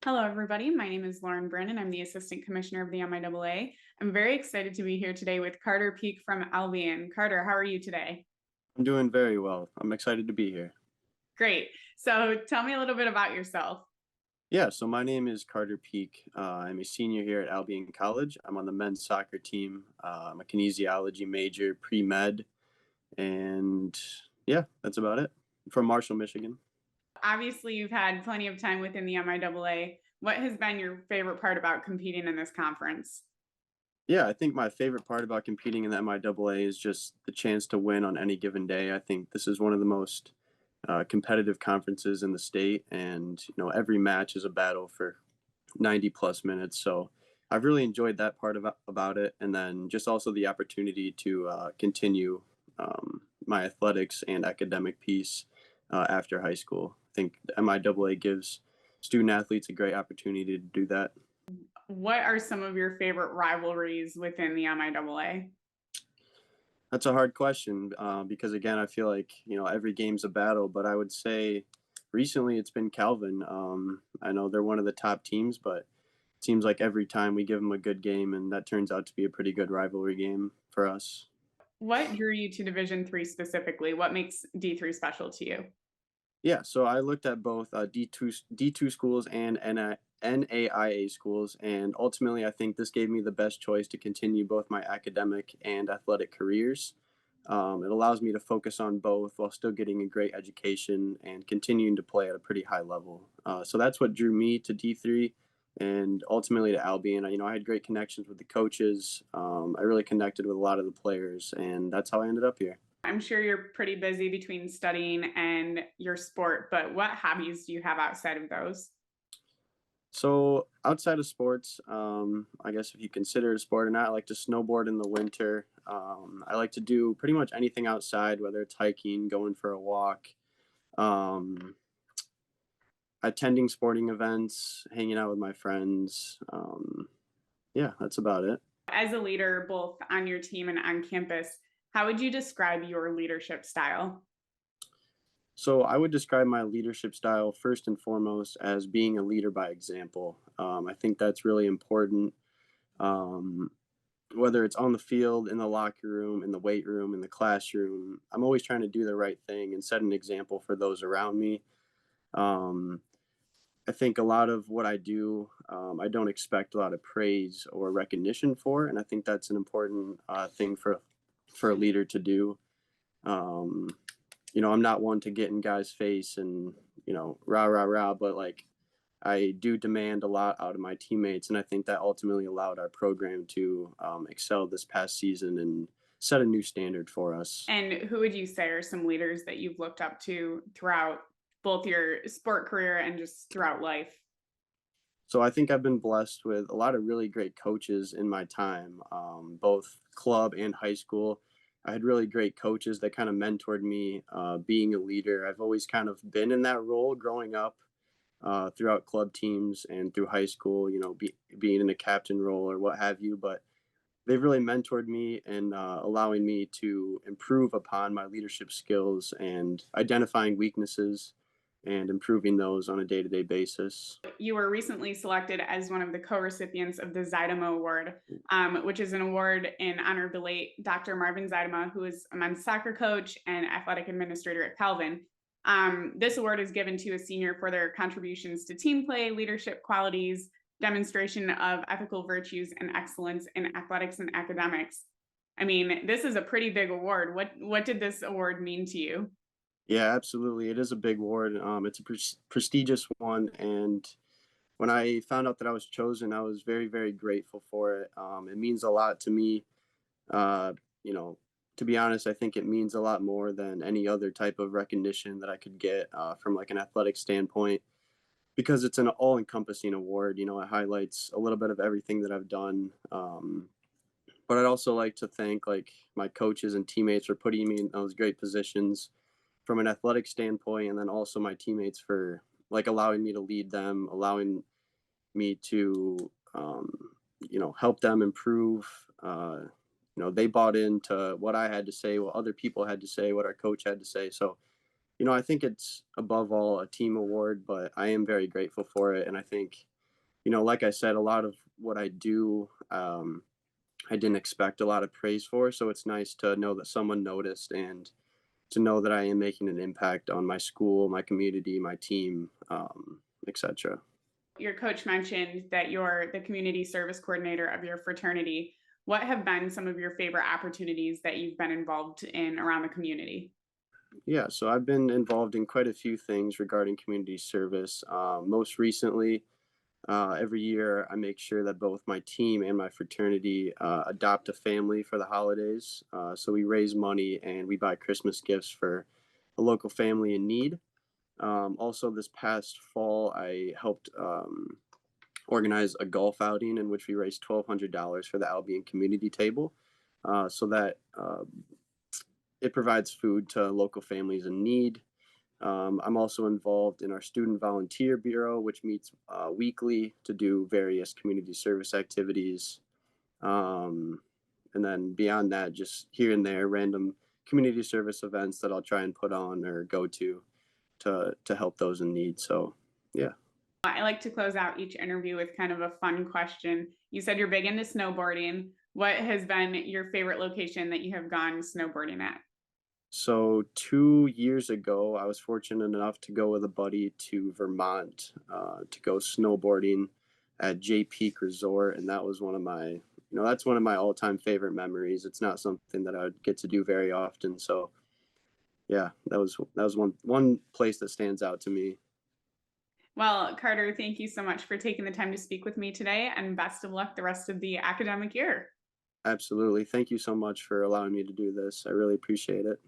Hello, everybody. My name is Lauren Brennan. I'm the Assistant Commissioner of the MIAA. I'm very excited to be here today with Carter Peak from Albion. Carter, how are you today? I'm doing very well. I'm excited to be here. Great. So tell me a little bit about yourself. Yeah, so my name is Carter Peak. I'm a senior here at Albion College. I'm on the men's soccer team. I'm a kinesiology major, pre med, and yeah, that's about it. I'm from Marshall, Michigan. Obviously, you've had plenty of time within the MIAA. What has been your favorite part about competing in this conference? Yeah, I think my favorite part about competing in the MIAA is just the chance to win on any given day. I think this is one of the most competitive conferences in the state, and every match is a battle for 90 plus minutes. So I've really enjoyed that part about it. And then just also the opportunity to continue my athletics and academic piece after high school. I think the MIAA gives student athletes a great opportunity to do that. What are some of your favorite rivalries within the MIAA? That's a hard question because, again, I feel like, every game's a battle, but I would say recently it's been Calvin. I know they're one of the top teams, but it seems like every time we give them a good game, and that turns out to be a pretty good rivalry game for us. What drew you to Division Three specifically? What makes D3 special to you? Yeah, so I looked at both D2 schools and NAIA schools, and ultimately, I think this gave me the best choice to continue both my academic and athletic careers. It allows me to focus on both while still getting a great education and continuing to play at a pretty high level. So that's what drew me to D3 and ultimately to Albion. I had great connections with the coaches. I really connected with a lot of the players, and that's how I ended up here. I'm sure you're pretty busy between studying and your sport, but what hobbies do you have outside of those? So outside of sports, I guess if you consider it a sport or not, I like to snowboard in the winter. I like to do pretty much anything outside, whether it's hiking, going for a walk, um, attending sporting events, hanging out with my friends. Yeah, that's about it. As a leader, both on your team and on campus, how would you describe your leadership style? So I would describe my leadership style first and foremost as being a leader by example. I think that's really important. Um, whether it's on the field, in the locker room, in the weight room, in the classroom, I'm always trying to do the right thing and set an example for those around me. Um, I think a lot of what I do, I don't expect a lot of praise or recognition for, and I think that's an important thing for a leader to do. Um, I'm not one to get in guys' face and rah rah rah, but like I do demand a lot out of my teammates, and I think that ultimately allowed our program to excel this past season and set a new standard for us. And who would you say are some leaders that you've looked up to throughout both your sport career and just throughout life? So I think I've been blessed with a lot of really great coaches in my time, both club and high school. I had really great coaches that kind of mentored me being a leader. I've always kind of been in that role growing up throughout club teams and through high school, being in a captain role or what have you. But they've really mentored me and allowing me to improve upon my leadership skills and identifying weaknesses and improving those on a day to day basis. You were recently selected as one of the co-recipients of the Zuidema Award, which is an award in honor of the late Dr. Marvin Zuidema, who is a men's soccer coach and athletic administrator at Calvin. This award is given to a senior for their contributions to team play, leadership qualities, demonstration of ethical virtues, and excellence in athletics and academics. I mean, this is a pretty big award. What did this award mean to you? Yeah, absolutely. It is a big award. It's a prestigious one. And when I found out that I was chosen, I was very, very grateful for it. It means a lot to me. Uh, you know, to be honest, I think it means a lot more than any other type of recognition that I could get from like an athletic standpoint because it's an all encompassing award. It highlights a little bit of everything that I've done. But I'd also like to thank like my coaches and teammates for putting me in those great positions from an athletic standpoint, and then also my teammates for like allowing me to lead them, allowing me to help them improve. They bought into what I had to say, what other people had to say, what our coach had to say. So I think it's above all a team award, but I am very grateful for it, and I think like I said, a lot of what I do, I didn't expect a lot of praise for. So it's nice to know that someone noticed and to know that I am making an impact on my school, my community, my team, etc. Your coach mentioned that you're the community service coordinator of your fraternity. What have been some of your favorite opportunities that you've been involved in around the community? Yeah, so I've been involved in quite a few things regarding community service. Most recently, every year, I make sure that both my team and my fraternity adopt a family for the holidays. So we raise money and we buy Christmas gifts for a local family in need. Also, this past fall, I helped organize a golf outing in which we raised $1,200 for the Albion community table. So that it provides food to local families in need. I'm also involved in our Student Volunteer Bureau, which meets weekly to do various community service activities. Um, and then beyond that, just here and there, random community service events that I'll try and put on or go to help those in need. So, yeah. I like to close out each interview with kind of a fun question. You said you're big into snowboarding. What has been your favorite location that you have gone snowboarding at? So 2 years ago, I was fortunate enough to go with a buddy to Vermont to go snowboarding at J Peak Resort, and that was that's one of my all-time favorite memories. It's not something that I would get to do very often, so yeah, that was one place that stands out to me. Well, Carter, thank you so much for taking the time to speak with me today, and best of luck the rest of the academic year. Absolutely, thank you so much for allowing me to do this. I really appreciate it.